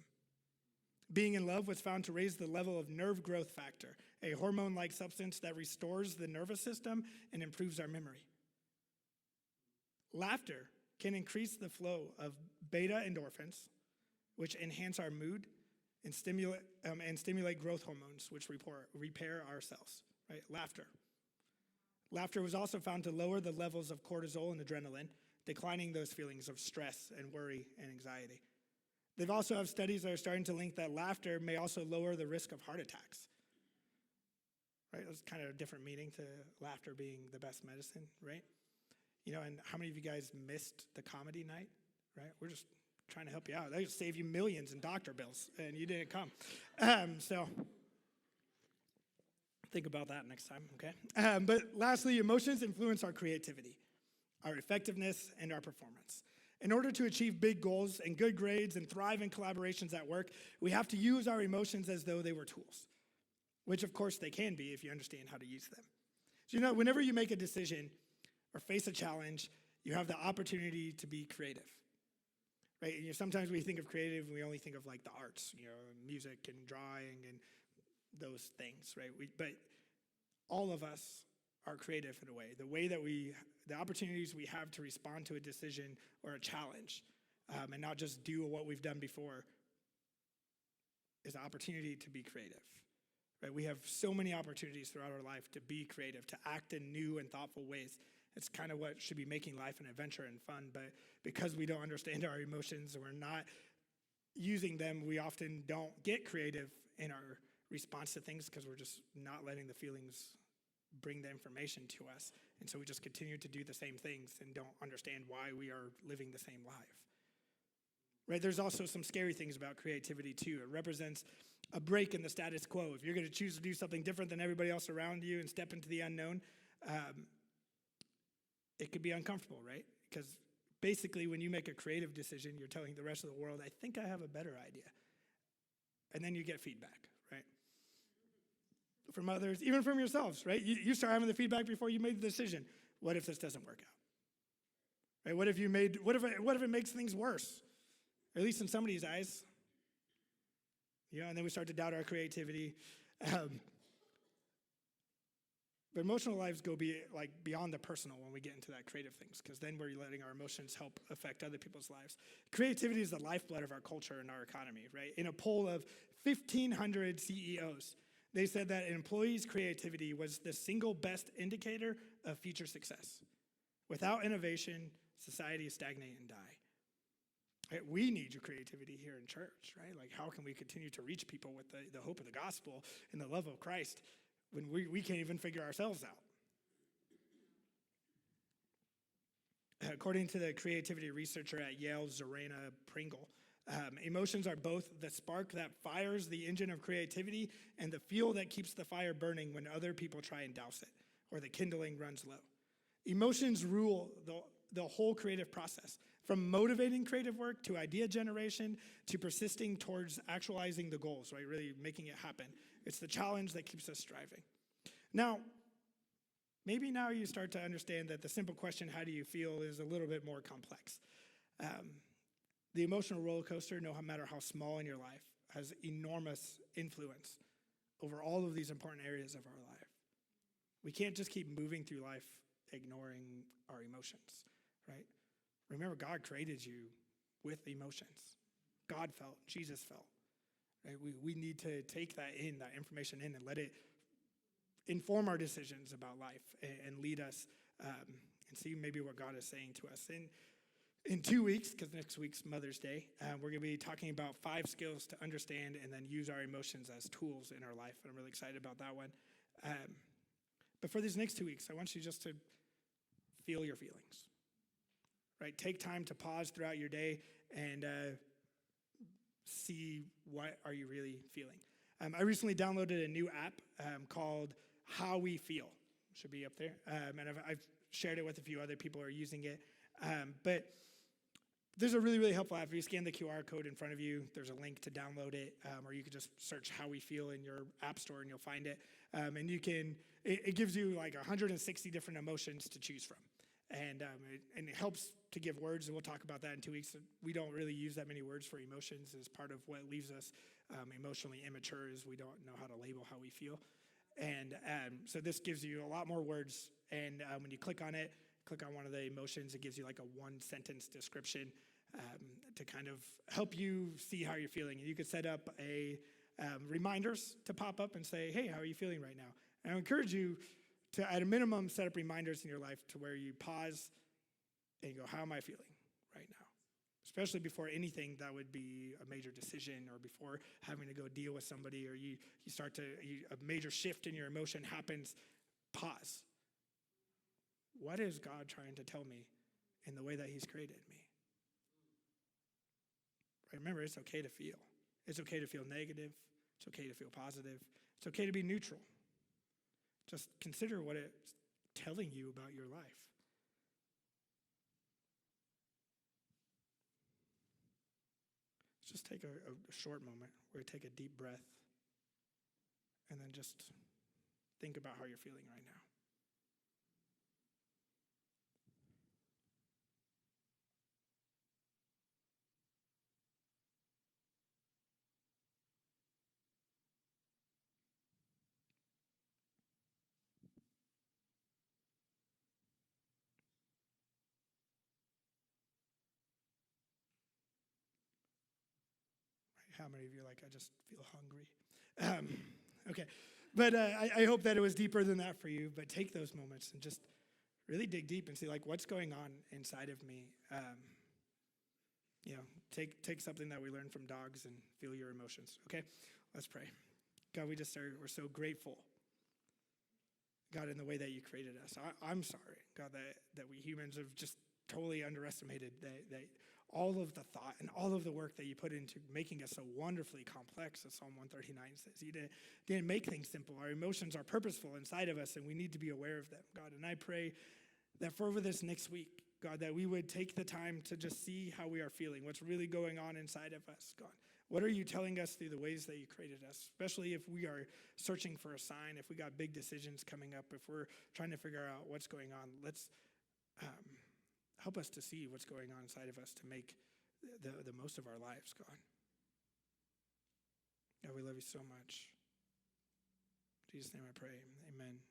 Being in love was found to raise the level of nerve growth factor, a hormone-like substance that restores the nervous system and improves our memory. Laughter can increase the flow of beta endorphins, which enhance our mood and stimulate growth hormones, which repair our cells. Right? Laughter was also found to lower the levels of cortisol and adrenaline, declining those feelings of stress and worry and anxiety. They've also have studies that are starting to link that laughter may also lower the risk of heart attacks. Right? That's kind of a different meaning to laughter being the best medicine, right? You know, and how many of you guys missed the comedy night, right? We're just trying to help you out. They just save you millions in doctor bills, and you didn't come. So think about that next time, okay? But lastly, emotions influence our creativity, our effectiveness, and our performance. In order to achieve big goals and good grades and thrive in collaborations at work, we have to use our emotions as though they were tools, which of course they can be if you understand how to use them. So, you know, whenever you make a decision or face a challenge, you have the opportunity to be creative, right? You know, sometimes we think of creative and we only think of like the arts, you know, music and drawing and those things, right? But all of us are creative in a way. The opportunities we have to respond to a decision or a challenge and not just do what we've done before is an opportunity to be creative, right? We have so many opportunities throughout our life to be creative, to act in new and thoughtful ways. It's kind of what should be making life an adventure and fun, but because we don't understand our emotions and we're not using them, we often don't get creative in our response to things because we're just not letting the feelings bring the information to us. And so we just continue to do the same things and don't understand why we are living the same life. Right? There's also some scary things about creativity too. It represents a break in the status quo. If you're going to choose to do something different than everybody else around you and step into the unknown, it could be uncomfortable, right? Because basically when you make a creative decision, you're telling the rest of the world, I think I have a better idea. And then you get feedback, right? From others, even from yourselves, right? You start having the feedback before you made the decision. What if this doesn't work out? Right? What if it makes things worse? Or at least in somebody's eyes. You know, and then we start to doubt our creativity. But emotional lives go beyond the personal when we get into that creative things, because then we're letting our emotions help affect other people's lives. Creativity is the lifeblood of our culture and our economy, right? In a poll of 1,500 CEOs, they said that an employee's creativity was the single best indicator of future success. Without innovation, society is stagnate and die. Right? We need your creativity here in church, right? Like, how can we continue to reach people with the hope of the gospel and the love of Christ when we can't even figure ourselves out? According to the creativity researcher at Yale, Zorana Pringle, emotions are both the spark that fires the engine of creativity and the fuel that keeps the fire burning when other people try and douse it or the kindling runs low. Emotions rule the whole creative process, from motivating creative work to idea generation to persisting towards actualizing the goals, right? Really making it happen. It's the challenge that keeps us striving. Now, maybe now you start to understand that the simple question, how do you feel, is a little bit more complex. The emotional roller coaster, no matter how small in your life, has enormous influence over all of these important areas of our life. We can't just keep moving through life ignoring our emotions, right? Remember, God created you with emotions. God felt, Jesus felt. Right? We need to take that information in and let it inform our decisions about life and lead us and see maybe what God is saying to us. In 2 weeks, because next week's Mother's Day, we're going to be talking about 5 skills to understand and then use our emotions as tools in our life. And I'm really excited about that one. But for these next 2 weeks, I want you just to feel your feelings, right? Take time to pause throughout your day and see what are you really feeling. I recently downloaded a new app called How We Feel. Should be up there. And I've shared it with a few other people who are using it. But there's a really, really helpful app. If you scan the QR code in front of you, there's a link to download it, or you can just search How We Feel in your app store and you'll find it. And it gives you like 160 different emotions to choose from. And it helps to give words, and we'll talk about that in 2 weeks. We don't really use that many words for emotions as part of what leaves us emotionally immature is we don't know how to label how we feel. And so this gives you a lot more words, and when you click on it, click on one of the emotions, it gives you like a one-sentence description to kind of help you see how you're feeling. And you could set up reminders to pop up and say, hey, how are you feeling right now? And I encourage you to, at a minimum, set up reminders in your life to where you pause and you go, how am I feeling right now? Especially before anything that would be a major decision or before having to go deal with somebody or a major shift in your emotion happens, pause. What is God trying to tell me in the way that he's created me? Remember, it's okay to feel. It's okay to feel negative. It's okay to feel positive. It's okay to be neutral. Just consider what it's telling you about your life. Just take a short moment where you take a deep breath and then just think about how you're feeling right now. How many of you are like, I just feel hungry? Okay, but I hope that it was deeper than that for you, but take those moments and just really dig deep and see like what's going on inside of me. Take something that we learned from dogs and feel your emotions, okay? Let's pray. God, we're so grateful, God, in the way that you created us. I'm sorry, God, that we humans have just totally underestimated that all of the thought and all of the work that you put into making us so wonderfully complex, as Psalm 139 says. You didn't make things simple. Our emotions are purposeful inside of us, and we need to be aware of them, God. And I pray that for over this next week, God, that we would take the time to just see how we are feeling, what's really going on inside of us, God. What are you telling us through the ways that you created us, especially if we are searching for a sign, if we got big decisions coming up, if we're trying to figure out what's going on. Let's help us to see what's going on inside of us to make the most of our lives, God. God, we love you so much. In Jesus' name I pray, amen.